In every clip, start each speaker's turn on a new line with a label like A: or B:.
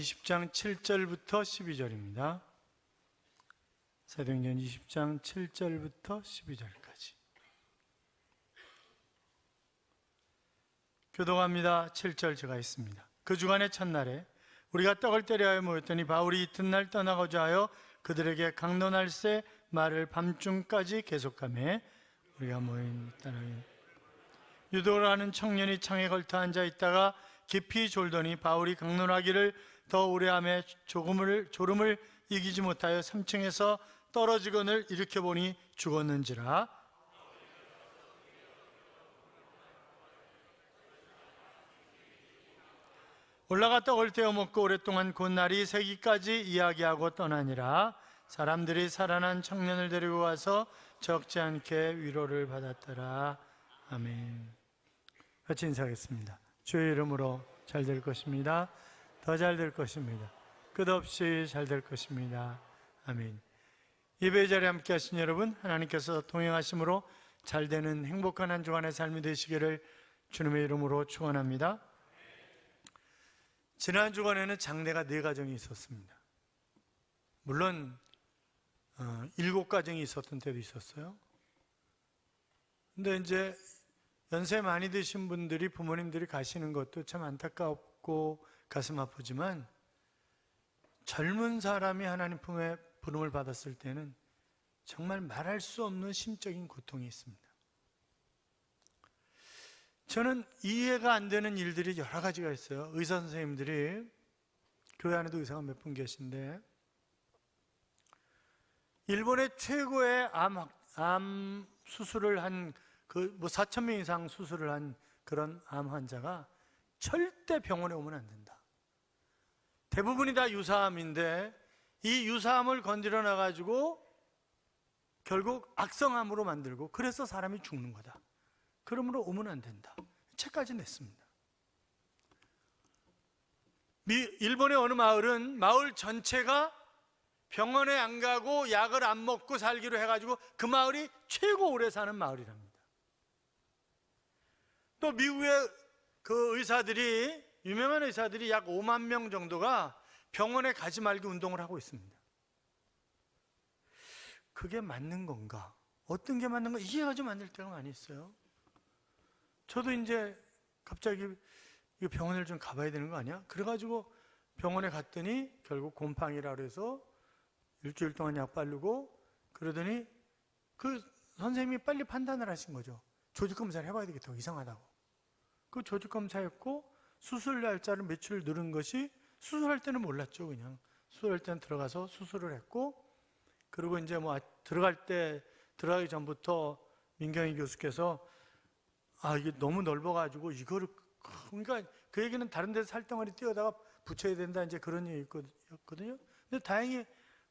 A: 20장 7절부터 12절입니다. 사도행전 20장 7절부터 12절까지. 교독합니다. 7절 제가 있습니다. 그 주간의 첫날에 우리가 떡을 때려 모였더니 바울이 이튿날 떠나고자 하여 그들에게 강론할세 말을 밤중까지 계속하며 우리가 모인 따라에 유도라는 청년이 창에 걸터 앉아 있다가 깊이 졸더니 바울이 강론하기를 더 오래하며 졸음을 이기지 못하여 3층에서 떨어지거늘 일으켜 보니 죽었는지라. 올라가 떡을 떼어 먹고 오랫동안 곧 날이 새기까지 이야기하고 떠나니라. 사람들이 살아난 청년을 데리고 와서 적지 않게 위로를 받았더라. 아멘. 같이 인사하겠습니다. 주의 이름으로 잘 될 것입니다. 더 잘 될 것입니다. 끝없이 잘 될 것입니다. 아멘. 예배 자리에 함께 하신 여러분, 하나님께서 동행하심으로 잘 되는 행복한 한 주간의 삶이 되시기를 주님의 이름으로 축원합니다. 지난 주간에는 장례가 4가정이 있었습니다. 물론 7가정이 있었던 때도 있었어요. 근데 이제 연세 많이 드신 분들이, 부모님들이 가시는 것도 참 안타깝고 가슴 아프지만, 젊은 사람이 하나님 품에 부름을 받았을 때는 정말 말할 수 없는 심적인 고통이 있습니다. 저는 이해가 안 되는 일들이 여러 가지가 있어요. 의사 선생님들이, 교회 안에도 의사가 몇 분 계신데, 일본의 최고의 암 수술을 한 4,000명 이상 수술을 한 그런 암 환자가 절대 병원에 오면 안 된다. 대부분이 다 유사암인데 이 유사암을 건드려 놔가지고 결국 악성암으로 만들고, 그래서 사람이 죽는 거다. 그러므로 오면 안 된다. 책까지 냈습니다. 일본의 어느 마을은 마을 전체가 병원에 안 가고 약을 안 먹고 살기로 해가지고 그 마을이 최고 오래 사는 마을이랍니다. 또 미국의 그 의사들이, 유명한 의사들이 약 5만 명 정도가 병원에 가지 말기 운동을 하고 있습니다. 그게 맞는 건가? 어떤 게 맞는 건가? 이해가 좀 안 될 때가 많이 있어요. 저도 이제 갑자기 이 병원을 좀 가봐야 되는 거 아니야? 그래가지고 병원에 갔더니 결국 곰팡이라 그래서 일주일 동안 약 바르고, 그러더니 그 선생님이 빨리 판단을 하신 거죠. 조직 검사를 해봐야 되겠다고, 이상하다고. 그 조직 검사했고 수술 날짜를 며칠 늘은 것이, 수술할 때는 몰랐죠. 그냥 수술할 때는 들어가서 수술을 했고, 그리고 이제 들어가기 전부터 민경희 교수께서 이게 너무 넓어가지고 이거를, 그러니까 그 얘기는 다른 데서 살덩어리 띄어다가 붙여야 된다, 이제 그런 얘기였거든요. 근데 다행히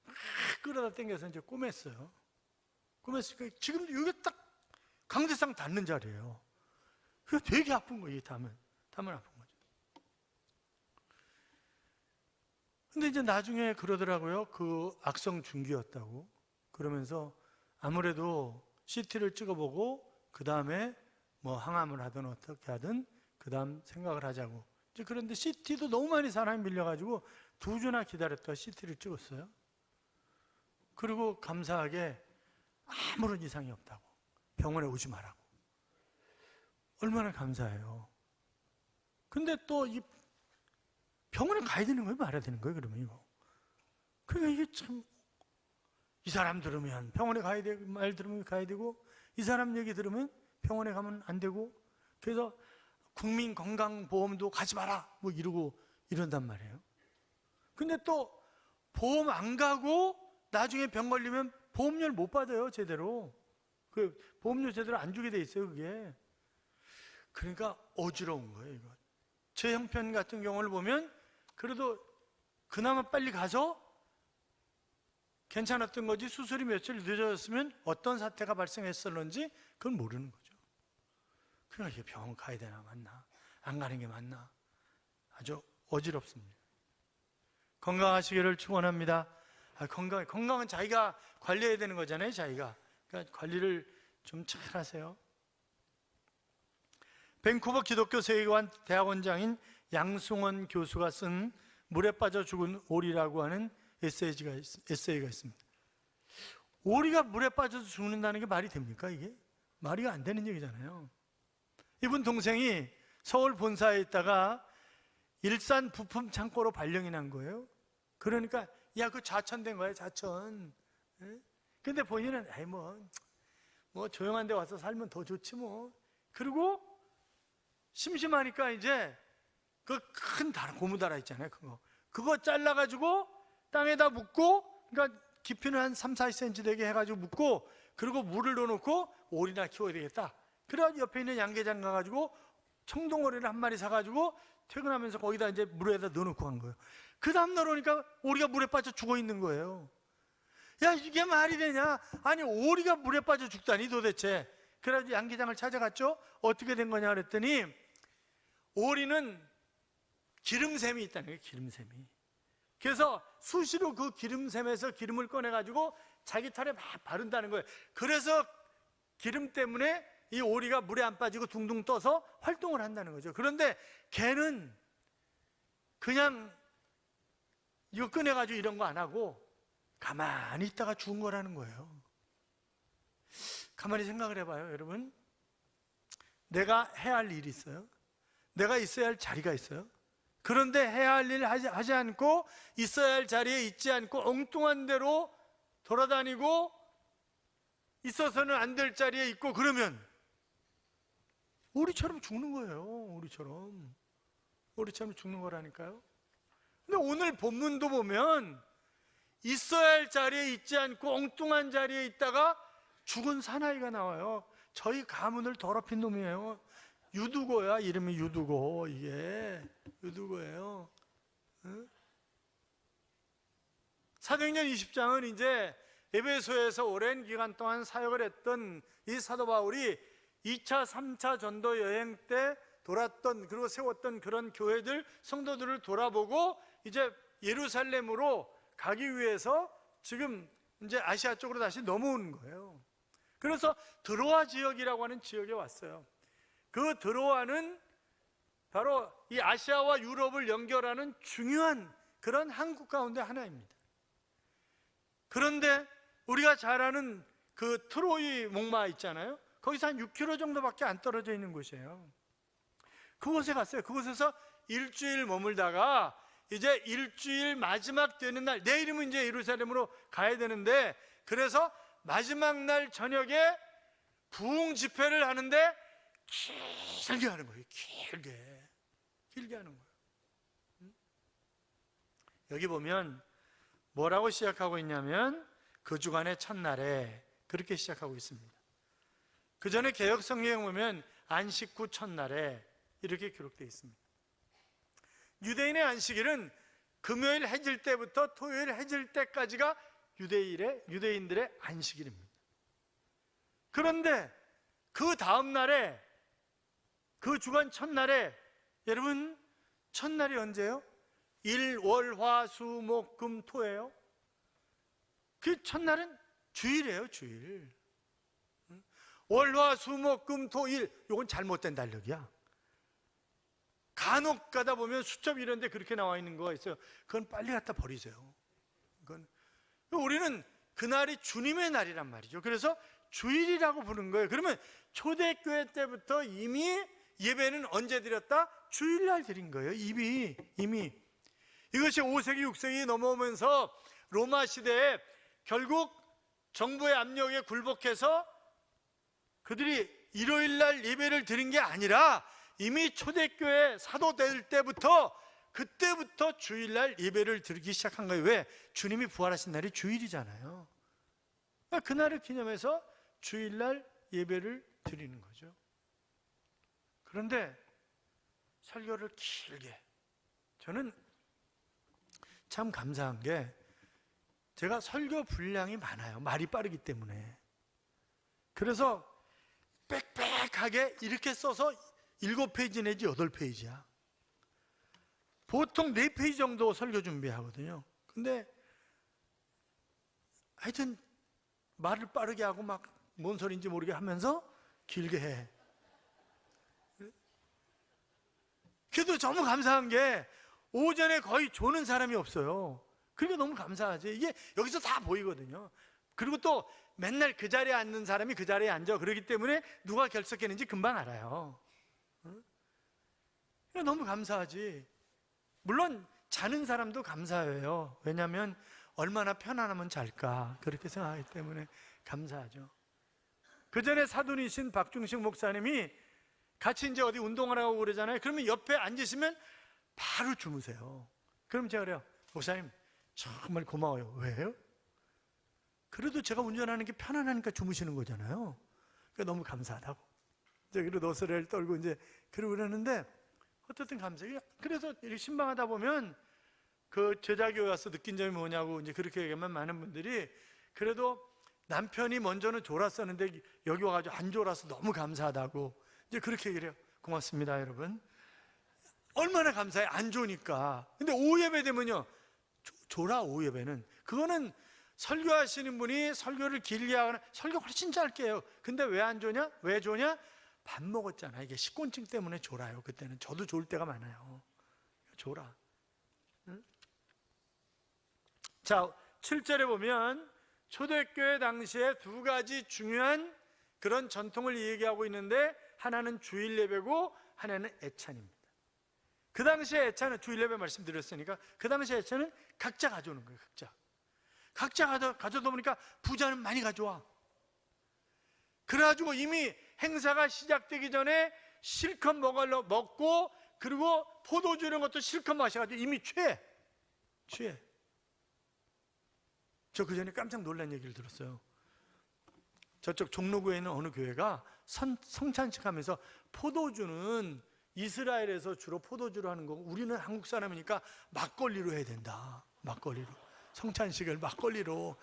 A: 막 끌어다 당겨서 이제 꼬맸어요. 꼬맸으니까 지금도 이게 딱 강제상 닿는 자리예요. 그게 되게 아픈 거예요. 이 담은 아픈 거죠. 근데 이제 나중에 그러더라고요. 그 악성 중기였다고. 그러면서 아무래도 CT를 찍어보고 그 다음에 뭐 항암을 하든 어떻게 하든 그 다음 생각을 하자고. 이제 그런데 CT도 너무 많이 사람이 밀려가지고 2주나 기다렸다가 CT를 찍었어요. 그리고 감사하게 아무런 이상이 없다고, 병원에 오지 말라고. 얼마나 감사해요. 근데 또 이 병원에 가야 되는 거예요, 말아야 되는 거예요, 그러면 이거. 그러니까 이게 참, 이 사람 들으면 병원에 가야 되고, 말 들으면 가야 되고, 이 사람 얘기 들으면 병원에 가면 안 되고, 그래서 국민건강보험도 가지 마라 뭐 이런단 말이에요. 근데 또 보험 안 가고 나중에 병 걸리면 보험료를 못 받아요, 제대로. 그 보험료 제대로 안 주게 돼 있어요, 그게. 그러니까 어지러운 거예요, 이거. 제 형편 같은 경우를 보면 그래도 그나마 빨리 가서 괜찮았던 거지, 수술이 며칠 늦어졌으면 어떤 사태가 발생했을런지 그건 모르는 거죠. 그러니까 이게 병원 가야 되나 맞나, 안 가는 게 맞나, 아주 어지럽습니다. 건강하시기를 축원합니다. 건강은 자기가 관리해야 되는 거잖아요, 자기가. 그러니까 관리를 좀 잘 하세요. 밴쿠버 기독교 세계관 대학원장인 양승원 교수가 쓴 물에 빠져 죽은 오리라고 하는 에세이가 있습니다. 오리가 물에 빠져서 죽는다는 게 말이 됩니까? 이게 말이 안 되는 얘기잖아요. 이분 동생이 서울 본사에 있다가 일산 부품 창고로 발령이 난 거예요. 그러니까 야, 그 좌천된 거야, 좌천. 근데 본인은 에이 뭐 조용한 데 와서 살면 더 좋지 뭐. 그리고 심심하니까 이제 그 큰 고무다라 있잖아요, 그거 잘라가지고 땅에다 묻고, 그러니까 깊이는 한 3-4cm 되게 해가지고 묻고, 그리고 물을 넣어놓고 오리나 키워야 되겠다. 그래가지고 옆에 있는 양계장 가가지고 청동오리를 한 마리 사가지고 퇴근하면서 거기다 이제 물에다 넣어놓고 간 거예요. 그 다음 날 오니까 오리가 물에 빠져 죽어 있는 거예요. 야, 이게 말이 되냐? 아니, 오리가 물에 빠져 죽다니 도대체. 그래가지고 양계장을 찾아갔죠. 어떻게 된 거냐 그랬더니 오리는 기름샘이 있다는 거예요, 기름샘이. 그래서 수시로 그 기름샘에서 기름을 꺼내가지고 자기 털에 막 바른다는 거예요. 그래서 기름 때문에 이 오리가 물에 안 빠지고 둥둥 떠서 활동을 한다는 거죠. 그런데 걔는 그냥 이거 꺼내가지고 이런 거 안 하고 가만히 있다가 죽은 거라는 거예요. 가만히 생각을 해봐요, 여러분. 내가 해야 할 일이 있어요. 내가 있어야 할 자리가 있어요. 그런데 해야 할 일을 하지 않고 있어야 할 자리에 있지 않고 엉뚱한 대로 돌아다니고 있어서는 안 될 자리에 있고 그러면 오리처럼 죽는 거예요. 오리처럼 죽는 거라니까요. 근데 오늘 본문도 보면 있어야 할 자리에 있지 않고 엉뚱한 자리에 있다가 죽은 사나이가 나와요. 저희 가문을 더럽힌 놈이에요. 유두고야, 이름이 유두고. 이게 유두고예요. 응? 사도행전 20장은 이제 에베소에서 오랜 기간 동안 사역을 했던 이 사도 바울이 2차, 3차 전도 여행 때 돌았던, 그리고 세웠던 그런 교회들, 성도들을 돌아보고 이제 예루살렘으로 가기 위해서 지금 이제 아시아 쪽으로 다시 넘어오는 거예요. 그래서 드로아 지역이라고 하는 지역에 왔어요. 그 드로아는 바로 이 아시아와 유럽을 연결하는 중요한 그런 항구 가운데 하나입니다. 그런데 우리가 잘 아는 그 트로이 목마 있잖아요. 거기서 한 6km 정도밖에 안 떨어져 있는 곳이에요. 그곳에 갔어요. 그곳에서 일주일 머물다가 이제 일주일 마지막 되는 날, 내일이면 이제 예루살렘으로 가야 되는데, 그래서 마지막 날 저녁에 부흥 집회를 하는데 길게 하는 거예요. 길게 하는 거예요. 여기 보면 뭐라고 시작하고 있냐면 그 주간의 첫날에 그렇게 시작하고 있습니다. 그 전에 개역 성경에 보면 안식 후 첫날에 이렇게 기록되어 있습니다. 유대인의 안식일은 금요일 해질 때부터 토요일 해질 때까지가 유대인들의 안식일입니다. 그런데 그 다음 날에, 그 주간 첫날에, 여러분 첫날이 언제예요? 일, 월, 화, 수, 목, 금, 토예요. 그 첫날은 주일이에요, 주일. 월, 화, 수, 목, 금, 토, 일. 이건 잘못된 달력이야. 간혹 가다 보면 수첩 이런 데 그렇게 나와 있는 거가 있어요. 그건 빨리 갖다 버리세요. 우리는 그날이 주님의 날이란 말이죠. 그래서 주일이라고 부르는 거예요. 그러면 초대교회 때부터 이미 예배는 언제 드렸다? 주일날 드린 거예요. 이미 이것이 5세기 6세기 넘어오면서 로마 시대에 결국 정부의 압력에 굴복해서 그들이 일요일날 예배를 드린 게 아니라 이미 초대교회 사도될 때부터, 그때부터 주일날 예배를 드리기 시작한 거예요. 왜? 주님이 부활하신 날이 주일이잖아요. 그날을 기념해서 주일날 예배를 드리는 거죠. 그런데 설교를 길게, 저는 참 감사한 게 제가 설교 분량이 많아요. 말이 빠르기 때문에. 그래서 빽빽하게 이렇게 써서 7페이지 내지 8페이지야. 보통 4페이지 정도 설교 준비하거든요. 근데 하여튼 말을 빠르게 하고 막 뭔 소리인지 모르게 하면서 길게 해. 그래도 너무 감사한 게 오전에 거의 조는 사람이 없어요. 그러니까 너무 감사하지. 이게 여기서 다 보이거든요. 그리고 또 맨날 그 자리에 앉는 사람이 그 자리에 앉아. 그렇기 때문에 누가 결석했는지 금방 알아요. 그러니까 너무 감사하지. 물론 자는 사람도 감사해요. 왜냐하면 얼마나 편안하면 잘까 그렇게 생각하기 때문에 감사하죠. 그 전에 사돈이신 박중식 목사님이 같이 이제 어디 운동을 하고 그러잖아요. 그러면 옆에 앉으시면 바로 주무세요. 그럼 제가 그래요. 목사님 정말 고마워요. 왜요? 그래도 제가 운전하는 게 편안하니까 주무시는 거잖아요. 그러니까 너무 감사하다고. 이제 그리고 노스레를 떨고 이제 그러고 그러는데 어쨌든 감사해요. 그래서 이렇게 신방하다 보면 그 제자교회 와서 느낀 점이 뭐냐고 이제 그렇게 얘기하면 많은 분들이 그래도 남편이 먼저는 졸았었는데 여기 와가지고 안 졸아서 너무 감사하다고 이제 그렇게 얘기를 해요. 고맙습니다, 여러분. 얼마나 감사해, 안 좋으니까. 근데 오후 예배 되면요, 졸아. 오후 예배는 그거는 설교하시는 분이 설교를 길게 하거나 설교 훨씬 짧게요. 근데 왜 안 좋냐? 왜 좋냐? 밥 먹었잖아. 이게 식곤증 때문에 졸아요. 그때는 저도 졸 때가 많아요. 졸아. 응? 자, 7절에 보면 초대교회 당시에 두 가지 중요한 그런 전통을 얘기하고 있는데 하나는 주일 예배고 하나는 애찬입니다. 그 당시에 애찬은 주일 예배 말씀드렸으니까 그 당시에 애찬은 각자 가져오는 거예요. 각자 가져다 보니까 부자는 많이 가져와. 그래가지고 이미 행사가 시작되기 전에 실컷 먹고 그리고 포도주 이런 것도 실컷 마셔가지고 이미 취해. 저 그 전에 깜짝 놀란 얘기를 들었어요. 저쪽 종로구에 있는 어느 교회가 성찬식 하면서 포도주는 이스라엘에서 주로 포도주로 하는 거고 우리는 한국 사람이니까 막걸리로 해야 된다. 막걸리로. 성찬식을 막걸리로.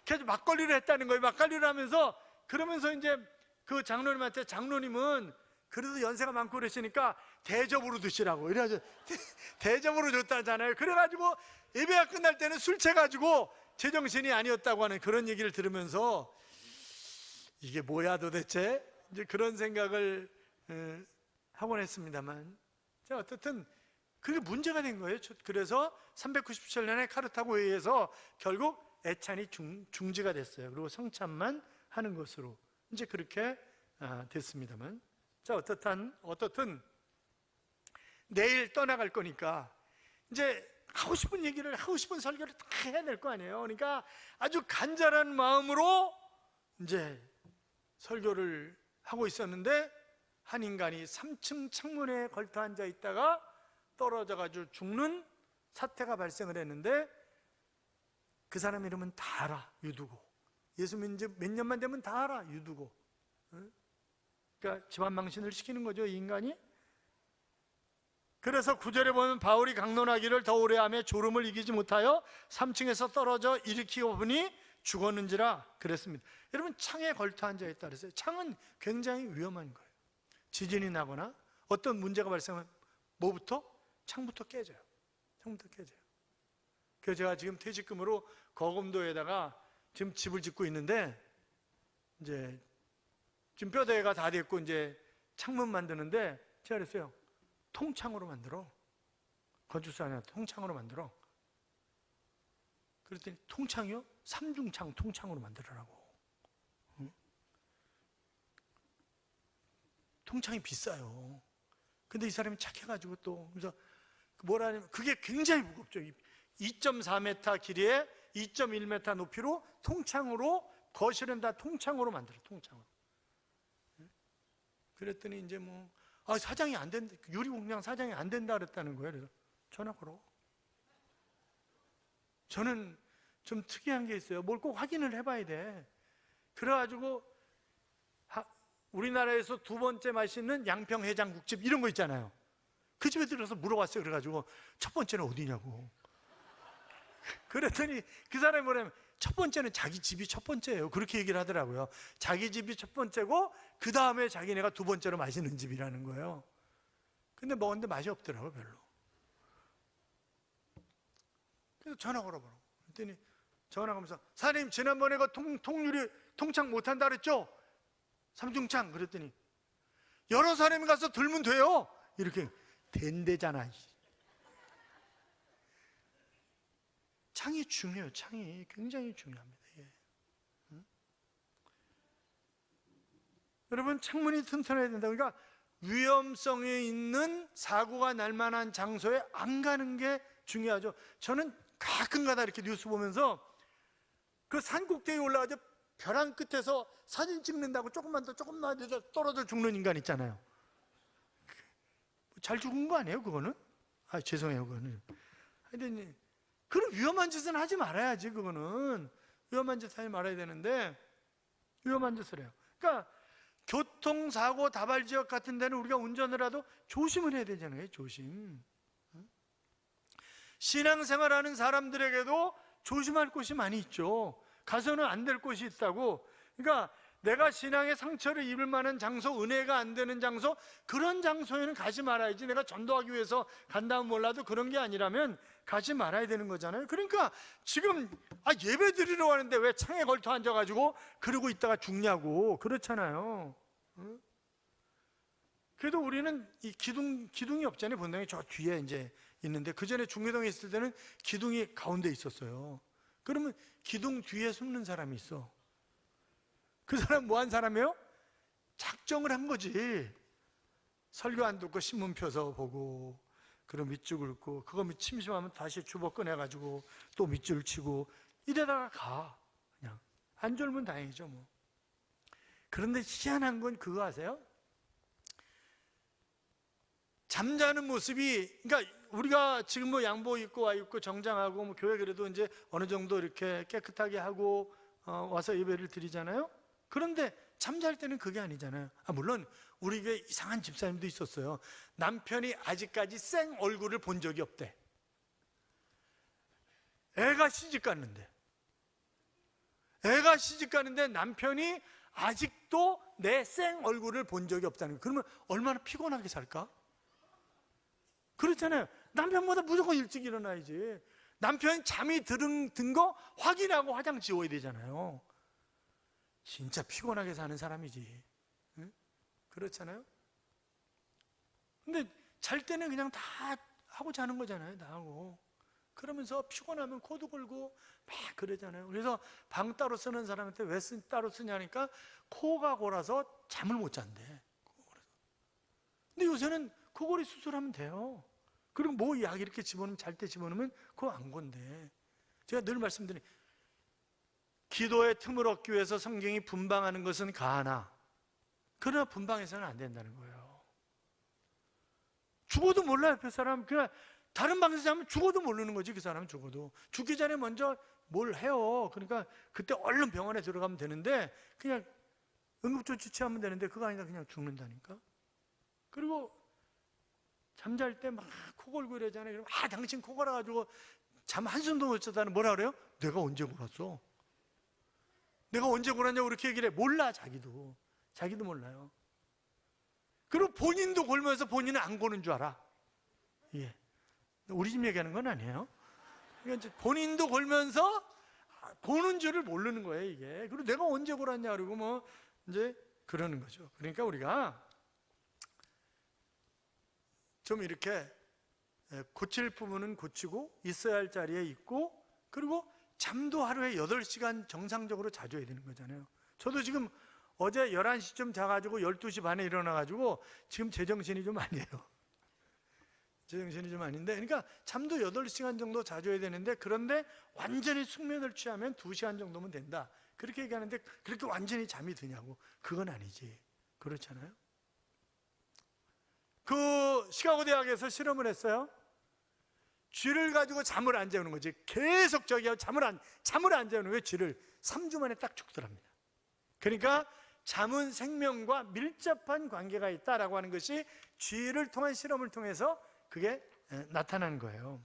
A: 그래서 막걸리로 했다는 거예요. 막걸리로 하면서 그러면서 이제 그 장로님한테 장로님은 그래도 연세가 많고 그러시니까 대접으로 드시라고. 이래가지고 대접으로 줬다잖아요. 그래가지고 예배가 끝날 때는 술 채가지고 제정신이 아니었다고 하는 그런 얘기를 들으면서 이게 뭐야 도대체? 이제 그런 생각을 하곤 했습니다만. 자, 어쨌든 그게 문제가 된 거예요. 그래서 397년에 카르타고 회의에서 결국 애찬이 중지가 됐어요. 그리고 성찬만 하는 것으로 이제 그렇게 됐습니다만. 자, 어떻든 내일 떠나갈 거니까 이제 하고 싶은 얘기를 하고 싶은 설교를 다 해야 될 거 아니에요. 그러니까 아주 간절한 마음으로 이제 설교를 하고 있었는데 한 인간이 3층 창문에 걸터 앉아 있다가 떨어져 가지고 죽는 사태가 발생을 했는데 그 사람 이름은 다 알아. 유두고. 예수 믿은 지 몇 년만 되면 다 알아. 유두고. 그러니까 집안 망신을 시키는 거죠, 이 인간이. 그래서 9절에 보면 바울이 강론하기를 더 오래 하며 졸음을 이기지 못하여 3층에서 떨어져 일으키고 보니 죽었는지라 그랬습니다. 여러분, 창에 걸터 앉아 있다 그랬어요. 창은 굉장히 위험한 거예요. 지진이 나거나 어떤 문제가 발생하면 뭐부터? 창부터 깨져요. 그래서 제가 지금 퇴직금으로 거금도에다가 지금 집을 짓고 있는데 이제 지금 뼈대가 다 됐고 이제 창문 만드는데 제가 그랬어요. 통창으로 만들어. 건축사한테 통창으로 만들어. 그랬더니 통창이요? 3중창 통창으로 만들으라고. 응? 통창이 비싸요. 근데 이 사람이 착해가지고 또 그래서 뭐라 하냐면 그게 굉장히 무겁죠. 2.4m 길이에 2.1m 높이로 통창으로 거실은 다 통창으로 만들어. 통창으로. 그랬더니 이제 뭐 사장이 안 된다. 유리공장 사장이 안 된다 그랬다는 거예요. 그래서 전화 걸어. 저는 좀 특이한 게 있어요. 뭘 꼭 확인을 해봐야 돼. 그래가지고 우리나라에서 두 번째 맛있는 양평 해장국집 이런 거 있잖아요. 그 집에 들어서 물어봤어요. 그래가지고 첫 번째는 어디냐고. 그랬더니 그 사람이 뭐냐면 첫 번째는 자기 집이 첫 번째예요. 그렇게 얘기를 하더라고요. 자기 집이 첫 번째고 그 다음에 자기네가 두 번째로 맛있는 집이라는 거예요. 근데 먹었는데 맛이 없더라고요. 별로. 그래서 전화 걸어보라고. 그랬더니 전화 가면서 사장님 지난번에 그 통유리 통창 못한다 그랬죠? 삼중창. 그랬더니 여러 사람이 가서 들면 돼요. 이렇게 된대잖아. 창이 중요해요. 창이 굉장히 중요합니다. 예. 여러분, 창문이 튼튼해야 된다. 그러니까 위험성이 있는 사고가 날 만한 장소에 안 가는 게 중요하죠. 저는 가끔가다 이렇게 뉴스 보면서 그 산 꼭대기에 올라가서 벼랑 끝에서 사진 찍는다고 조금만 더 떨어져 죽는 인간 있잖아요. 잘 죽은 거 아니에요, 그거는? 죄송해요, 그거는. 하여튼 그런 위험한 짓은 하지 말아야지. 그거는 위험한 짓 하지 말아야 되는데 위험한 짓을 해요. 그러니까 교통사고 다발지역 같은 데는 우리가 운전을 해도 조심을 해야 되잖아요. 조심. 신앙생활하는 사람들에게도 조심할 곳이 많이 있죠. 가서는 안 될 곳이 있다고. 그러니까 내가 신앙의 상처를 입을 만한 장소, 은혜가 안 되는 장소, 그런 장소에는 가지 말아야지. 내가 전도하기 위해서 간다면 몰라도 그런 게 아니라면 가지 말아야 되는 거잖아요. 그러니까 지금 예배 드리러 가는데 왜 창에 걸터 앉아가지고 그러고 있다가 죽냐고. 그렇잖아요. 그래도 우리는 이 기둥이 없잖아요. 본당이 저 뒤에 이제 있는데, 그 전에 중계동에 있을 때는 기둥이 가운데 있었어요. 그러면 기둥 뒤에 숨는 사람이 있어. 그 사람 뭐 한 사람이에요? 작정을 한 거지. 설교 안 듣고 신문 펴서 보고, 그럼 밑줄 긋고, 그거 심심하면 다시 주먹 꺼내가지고 또 밑줄 치고, 이래다가 가. 그냥 안 졸면 다행이죠 뭐. 그런데 희한한 건 그거 아세요? 잠자는 모습이, 그러니까 우리가 지금 뭐 양복 입고 와 입고 정장하고 뭐 교회 그래도 이제 어느 정도 이렇게 깨끗하게 하고 와서 예배를 드리잖아요. 그런데 잠잘 때는 그게 아니잖아요. 물론 우리 교회 이상한 집사님도 있었어요. 남편이 아직까지 생 얼굴을 본 적이 없대. 애가 시집 갔는데 남편이 아직도 내 생 얼굴을 본 적이 없다는 거예요. 그러면 얼마나 피곤하게 살까? 그렇잖아요. 남편보다 무조건 일찍 일어나야지. 남편이 잠이 든 거 확인하고 화장 지워야 되잖아요. 진짜 피곤하게 사는 사람이지. 응? 그렇잖아요. 근데 잘 때는 그냥 다 하고 자는 거잖아요. 다 하고. 그러면서 피곤하면 코도 골고 막 그러잖아요. 그래서 방 따로 쓰는 사람한테 왜 따로 쓰냐니까 코가 골아서 잠을 못 잔대. 근데 요새는 코골이 수술하면 돼요. 그리고 뭐 약 이렇게 집어넣으면, 잘 때 집어넣으면 그거 안 건데. 제가 늘 말씀드린, 기도의 틈을 얻기 위해서 성경이 분방하는 것은 가하나 그러나 분방해서는 안 된다는 거예요. 죽어도 몰라. 옆에 사람 그냥 다른 방에서 자면 죽어도 모르는 거지. 그 사람은 죽어도. 죽기 전에 먼저 뭘 해요. 그러니까 그때 얼른 병원에 들어가면 되는데, 그냥 응급조치 취하면 되는데 그거 아니라 그냥 죽는다니까. 그리고 잠잘 때 막 코 골고 이러잖아요. 그러면 당신 코 골아가지고 잠 한숨도 못 잤다는, 뭐라 그래요? 내가 언제 골았어? 내가 언제 골았냐고 그렇게 얘기를 해. 몰라. 자기도 몰라요. 그리고 본인도 골면서 본인은 안 고는 줄 알아. 예. 우리 집 얘기하는 건 아니에요. 그러니까 이제 본인도 골면서 고는 줄을 모르는 거예요, 이게. 그리고 내가 언제 골았냐 그러고 뭐 이제 그러는 거죠. 그러니까 우리가 좀 이렇게 고칠 부분은 고치고 있어야 할 자리에 있고, 그리고 잠도 하루에 8시간 정상적으로 자줘야 되는 거잖아요. 저도 지금 어제 11시쯤 자가지고 12시 반에 일어나가지고 지금 제정신이 좀 아니에요. 제정신이 좀 아닌데, 그러니까 잠도 8시간 정도 자줘야 되는데, 그런데 완전히 숙면을 취하면 2시간 정도면 된다. 그렇게 얘기하는데 그렇게 완전히 잠이 드냐고. 그건 아니지. 그렇잖아요. 그 시카고 대학에서 실험을 했어요. 쥐를 가지고 잠을 안 재우는 거지. 계속 잠을 안 재우는 거예요. 쥐를 3주 만에 딱 죽더랍니다. 그러니까 잠은 생명과 밀접한 관계가 있다라고 하는 것이 쥐를 통한 실험을 통해서 그게 나타난 거예요.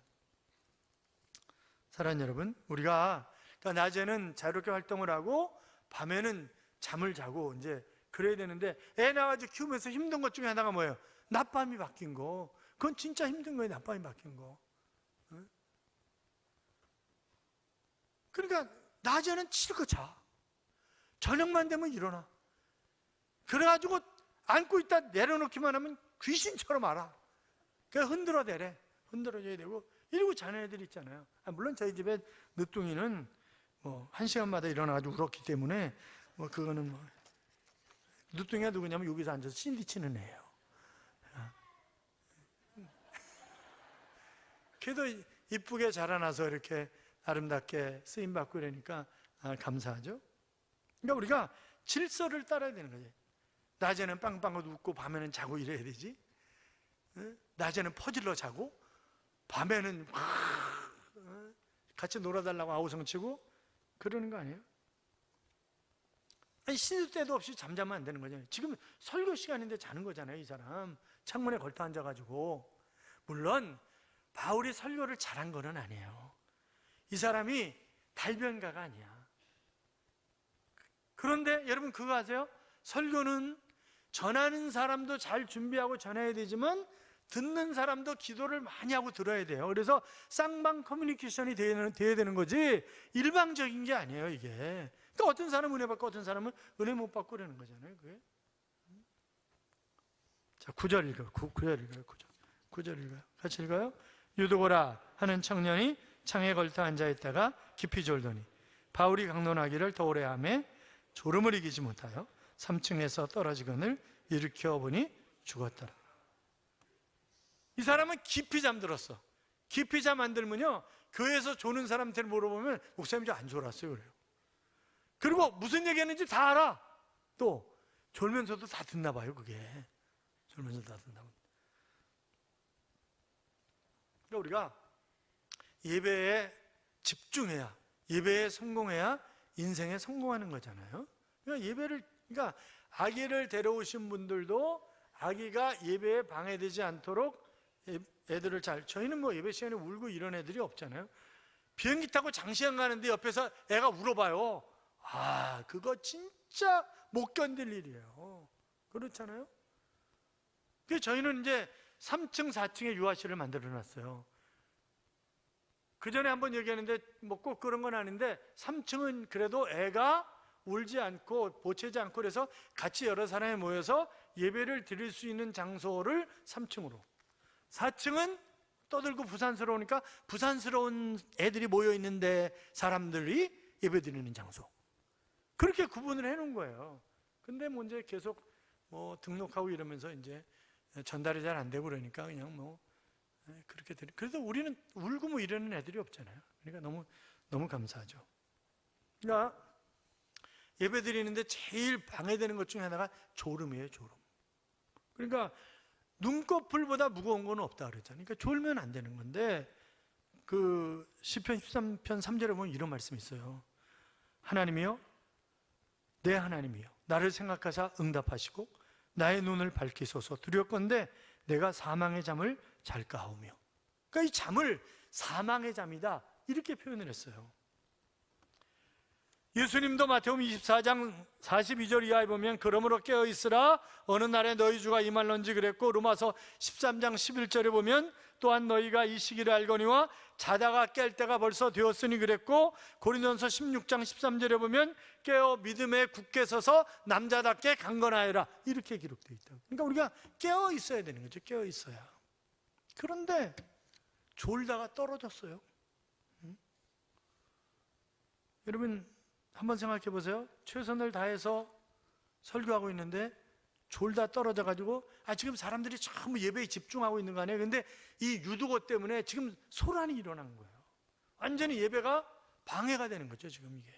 A: 사랑하는 여러분, 우리가 그러니까 낮에는 자유롭게 활동을 하고 밤에는 잠을 자고 이제 그래야 되는데, 애 낳아가지고 키우면서 힘든 것 중에 하나가 뭐예요? 낮밤이 바뀐 거. 그건 진짜 힘든 거예요. 낮밤이 바뀐 거. 그러니까 낮에는 치르고 자. 저녁만 되면 일어나. 그래가지고 안고 있다 내려놓기만 하면 귀신처럼 알아. 그래서 흔들어대래. 흔들어줘야 되고, 이러고 자는 애들 있잖아요. 물론 저희 집에 늦둥이는 뭐 1시간마다 일어나가지고 울었기 때문에 뭐 그거는 뭐 늦둥이가 누구냐면 여기서 앉아서 신디 치는 애예요. 걔도 이쁘게 자라나서 이렇게 아름답게 쓰임받고 이러니까 감사하죠. 그러니까 우리가 질서를 따라야 되는 거지. 낮에는 빵빵 웃고 밤에는 자고 이래야 되지. 낮에는 퍼질러 자고 밤에는 같이 놀아달라고 아우성치고 그러는 거 아니에요? 아니, 시도 때도 없이 잠자면 안 되는 거잖아요. 지금 설교 시간인데 자는 거잖아요. 이 사람 창문에 걸터 앉아가지고. 물론 바울이 설교를 잘한 거는 아니에요. 이 사람이 달변가가 아니야. 그런데 여러분 그거 아세요? 설교는 전하는 사람도 잘 준비하고 전해야 되지만 듣는 사람도 기도를 많이 하고 들어야 돼요. 그래서 쌍방 커뮤니케이션이 돼야 되는 거지 일방적인 게 아니에요, 이게. 그러니까 어떤 사람은 은혜 받고 어떤 사람은 은혜 못 받고 그러는 거잖아요, 그게. 자, 9절 읽어요. 9절 읽어요. 9절 읽어요. 같이 읽어요. 유두고라 하는 청년이 창에 걸터 앉아있다가 깊이 졸더니 바울이 강론하기를 더 오래 하며 졸음을 이기지 못하여 3층에서 떨어지거늘 일으켜 보니 죽었더라. 이 사람은 깊이 잠들었어. 깊이 잠 안 들면요, 교회에서 조는 사람한테 물어보면 목사님 저 안 졸았어요 그래요. 그리고 무슨 얘기했는지 다 알아. 또 졸면서도 다 듣나 봐요. 그게 졸면서 다 듣나 봐요. 그러니까 우리가 예배에 집중해야, 예배에 성공해야 인생에 성공하는 거잖아요. 그러니까 아기를 데려오신 분들도 아기가 예배에 방해되지 않도록 애들을 저희는 뭐 예배 시간에 울고 이런 애들이 없잖아요. 비행기 타고 장시간 가는데 옆에서 애가 울어봐요. 그거 진짜 못 견딜 일이에요. 그렇잖아요. 그래서 저희는 이제 3층, 4층에 유아실을 만들어 놨어요. 그 전에 한번 얘기했는데 뭐 꼭 그런 건 아닌데 3층은 그래도 애가 울지 않고 보채지 않고 그래서 같이 여러 사람이 모여서 예배를 드릴 수 있는 장소를 3층으로, 4층은 떠들고 부산스러우니까 부산스러운 애들이 모여 있는데 사람들이 예배 드리는 장소, 그렇게 구분을 해놓은 거예요. 근데 뭐 이제 계속 뭐 등록하고 이러면서 이제 전달이 잘 안 되고 그러니까 그냥 뭐 그렇게 그래서 우리는 울고 뭐 이러는 애들이 없잖아요. 그러니까 너무 감사하죠. 그러니까 예배 드리는데 제일 방해되는 것 중에 하나가 졸음이에요, 졸음. 그러니까 눈꺼풀보다 무거운 건 없다 그랬잖아요. 그러니까 졸면 안 되는 건데 그 시편 13편 3절에 보면 이런 말씀이 있어요. 하나님이여, 내 하나님이여, 나를 생각하사 응답하시고 나의 눈을 밝히소서. 두렵건대 내가 사망의 잠을 잘까 하오며. 그러니까 이 잠을 사망의 잠이다 이렇게 표현을 했어요. 예수님도 마태복음 24장 42절 이하에 보면 그러므로 깨어있으라 어느 날에 너희 주가 임할런지 그랬고, 로마서 13장 11절에 보면 또한 너희가 이 시기를 알거니와 자다가 깰 때가 벌써 되었으니 그랬고, 고린도전서 16장 13절에 보면 깨어 믿음에 굳게 서서 남자답게 강건하여라 이렇게 기록되어 있다고. 그러니까 우리가 깨어 있어야 되는 거죠. 깨어 있어야. 그런데 졸다가 떨어졌어요. 여러분 한번 생각해 보세요. 최선을 다해서 설교하고 있는데 졸다 떨어져 가지고 지금 사람들이 전부 예배에 집중하고 있는 거 아니에요. 근데 이 유두고 때문에 지금 소란이 일어난 거예요. 완전히 예배가 방해가 되는 거죠, 지금 이게.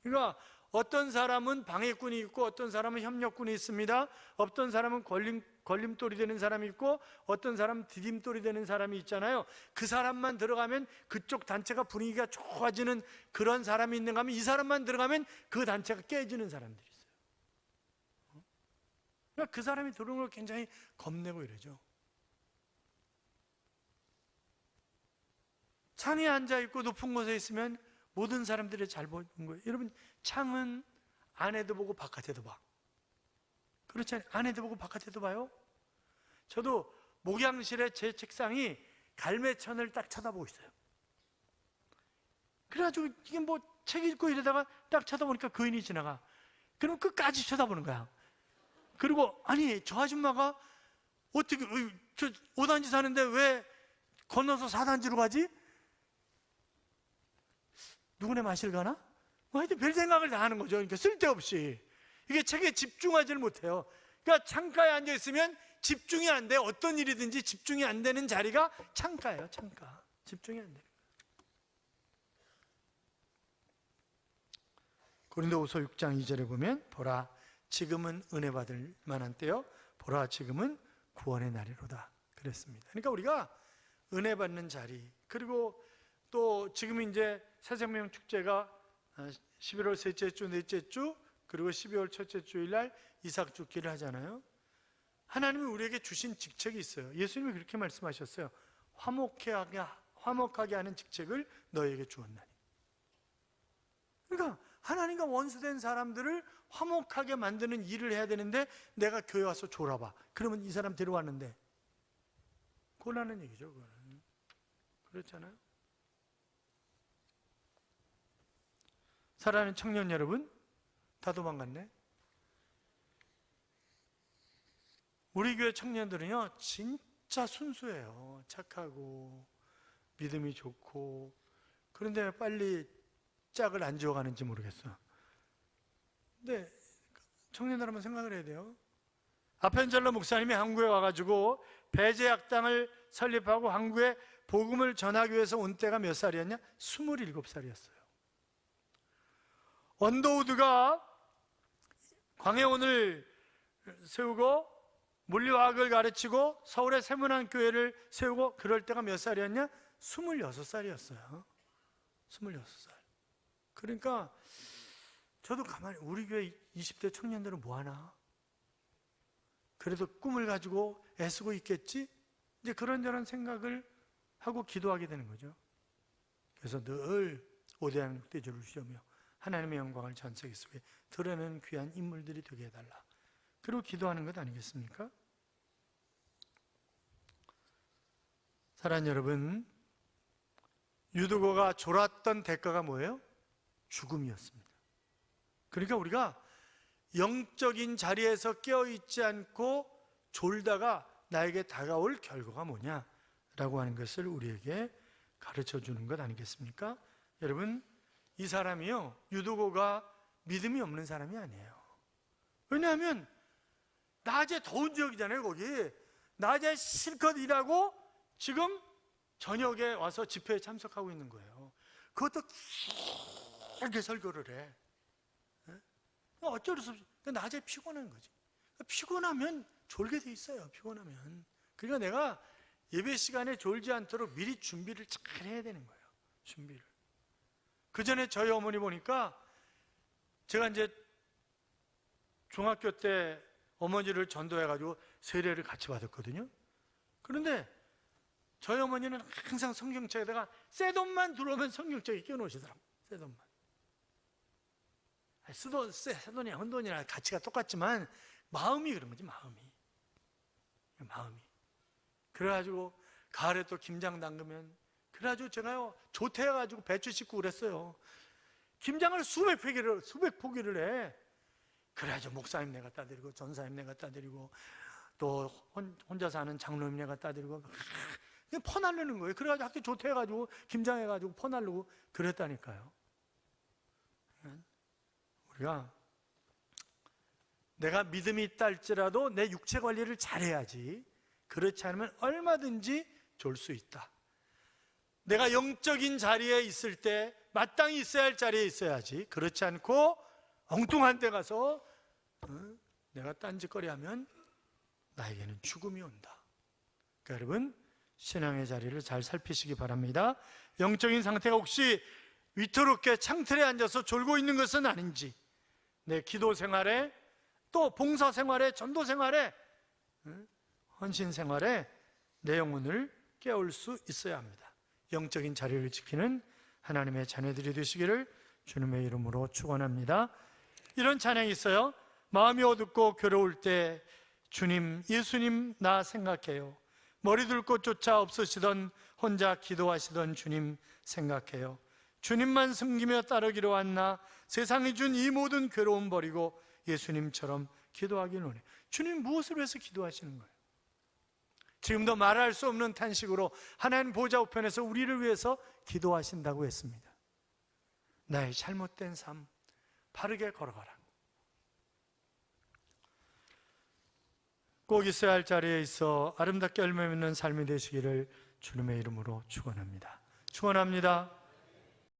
A: 그러니까 어떤 사람은 방해꾼이 있고 어떤 사람은 협력꾼이 있습니다. 어떤 사람은 걸림돌이 되는 사람이 있고 어떤 사람은 디딤돌이 되는 사람이 있잖아요. 그 사람만 들어가면 그쪽 단체가 분위기가 좋아지는 그런 사람이 있는가 하면 이 사람만 들어가면 그 단체가 깨지는 사람들이 있어요. 그러니까 그 사람이 들어오는 걸 굉장히 겁내고 이러죠. 창에 앉아있고 높은 곳에 있으면 모든 사람들이 잘 보는 거예요. 여러분 창은 안에도 보고 바깥에도 봐. 그렇지 않아요? 안에도 보고 바깥에도 봐요. 저도 목양실에 제 책상이 갈매천을 딱 쳐다보고 있어요. 그래가지고 이게 뭐 책 읽고 이러다가 딱 쳐다보니까 거인이 지나가. 그럼 끝까지 쳐다보는 거야. 그리고 아니 저 아줌마가 어떻게 저 5단지 사는데 왜 건너서 사단지로 가지? 누구네 마실 가나? 하여튼 별 생각을 다 하는 거죠. 그러니까 쓸데없이. 이게 책에 집중하지를 못해요. 그러니까 창가에 앉아있으면 집중이 안 돼. 어떤 일이든지 집중이 안 되는 자리가 창가예요. 창가. 집중이 안 돼요. 고린도후서 6장 2절에 보면 보라 지금은 은혜 받을 만한 때요 보라 지금은 구원의 날이로다 그랬습니다. 그러니까 우리가 은혜 받는 자리, 그리고 또 지금 이제 새생명 축제가 11월 셋째 주, 넷째 주, 그리고 12월 첫째 주일 날 이삭 죽기를 하잖아요. 하나님이 우리에게 주신 직책이 있어요. 예수님이 그렇게 말씀하셨어요. 화목하게 하는 직책을 너에게 주었나니. 그러니까 하나님과 원수된 사람들을 화목하게 만드는 일을 해야 되는데 내가 교회 와서 졸아봐. 그러면 이 사람 데려왔는데 곤란한 얘기죠. 그거는. 그렇잖아요. 사랑하는 청년 여러분, 다 도망갔네. 우리 교회 청년들은요 진짜 순수해요. 착하고 믿음이 좋고. 그런데 왜 빨리 짝을 안 지어가는지 모르겠어. 근데 청년들 한번 생각을 해야 돼요. 아펜젤러 목사님이 한국에 와가지고 배제학당을 설립하고 한국에 복음을 전하기 위해서 온 때가 몇 살이었냐? 27살이었어요. 언더우드가 광해원을 세우고 물리화학을 가르치고 서울의 세문안교회를 세우고 그럴 때가 몇 살이었냐? 26살이었어요. 26살. 그러니까 저도 가만히 우리 교회 20대 청년들은 뭐하나? 그래도 꿈을 가지고 애쓰고 있겠지? 이제 그런저런 생각을 하고 기도하게 되는 거죠. 그래서 늘 오대한 흑대주를 주시며 하나님의 영광을 전 세계 속에 드러내는 귀한 인물들이 되게 해달라. 그리고 기도하는 것 아니겠습니까? 사랑하는 여러분, 유두고가 졸았던 대가가 뭐예요? 죽음이었습니다. 그러니까 우리가 영적인 자리에서 깨어있지 않고 졸다가 나에게 다가올 결과가 뭐냐라고 하는 것을 우리에게 가르쳐 주는 것 아니겠습니까? 여러분, 이 사람이요 유두고가 믿음이 없는 사람이 아니에요. 왜냐하면 낮에 더운 지역이잖아요. 거기 낮에 실컷 일하고 지금 저녁에 와서 집회에 참석하고 있는 거예요. 그것도 길게 설교를 해. 어쩔 수 없이 낮에 피곤한 거지. 피곤하면 졸게 돼 있어요. 피곤하면. 그러니까 내가 예배 시간에 졸지 않도록 미리 준비를 잘 해야 되는 거예요. 준비를. 그 전에 저희 어머니 보니까 제가 이제 중학교 때 어머니를 전도해가지고 세례를 같이 받았거든요. 그런데 저희 어머니는 항상 성경책에다가 새 돈만 들어오면 성경책에 끼워놓으시더라고요. 새 돈만. 새 돈이나 헌돈이나 가치가 똑같지만 마음이 그런 거지. 마음이. 그래가지고 가을에 또 김장 담그면, 그래가지고 제가요 조퇴해가지고 배추 씻고 그랬어요. 김장을 수백 포기를 해. 그래가지고 목사님 내가 따드리고 전사님 내가 따드리고 또 혼자 사는 장로님 내가 따드리고 그냥 퍼날르는 거예요. 그래가지고 학교 조퇴해가지고 김장해가지고 퍼날르고 그랬다니까요. 우리가 내가 믿음이 있다 할지라도 내 육체 관리를 잘해야지. 그렇지 않으면 얼마든지 졸 수 있다. 내가 영적인 자리에 있을 때 마땅히 있어야 할 자리에 있어야지. 그렇지 않고 엉뚱한 데 가서 내가 딴짓거리하면 나에게는 죽음이 온다. 그러니까 여러분, 신앙의 자리를 잘 살피시기 바랍니다. 영적인 상태가 혹시 위태롭게 창틀에 앉아서 졸고 있는 것은 아닌지, 내 기도 생활에 또 봉사 생활에 전도 생활에 헌신 생활에 내 영혼을 깨울 수 있어야 합니다. 영적인 자리를 지키는 하나님의 자녀들이 되시기를 주님의 이름으로 축원합니다. 이런 찬양이 있어요. 마음이 어둡고 괴로울 때 주님, 예수님 나 생각해요. 머리 둘 곳조차 없으시던 혼자 기도하시던 주님 생각해요. 주님만 섬기며 따르기로 왔나 세상이 준 이 모든 괴로움 버리고 예수님처럼 기도하기를 원해. 주님 무엇을 위해서 기도하시는 거예요? 지금도 말할 수 없는 탄식으로 하나님 보좌 우편에서 우리를 위해서 기도하신다고 했습니다. 나의 잘못된 삶 바르게 걸어가라. 꼭 있어야 할 자리에 있어 아름답게 열매 맺는 삶이 되시기를 주님의 이름으로 축원합니다. 축원합니다.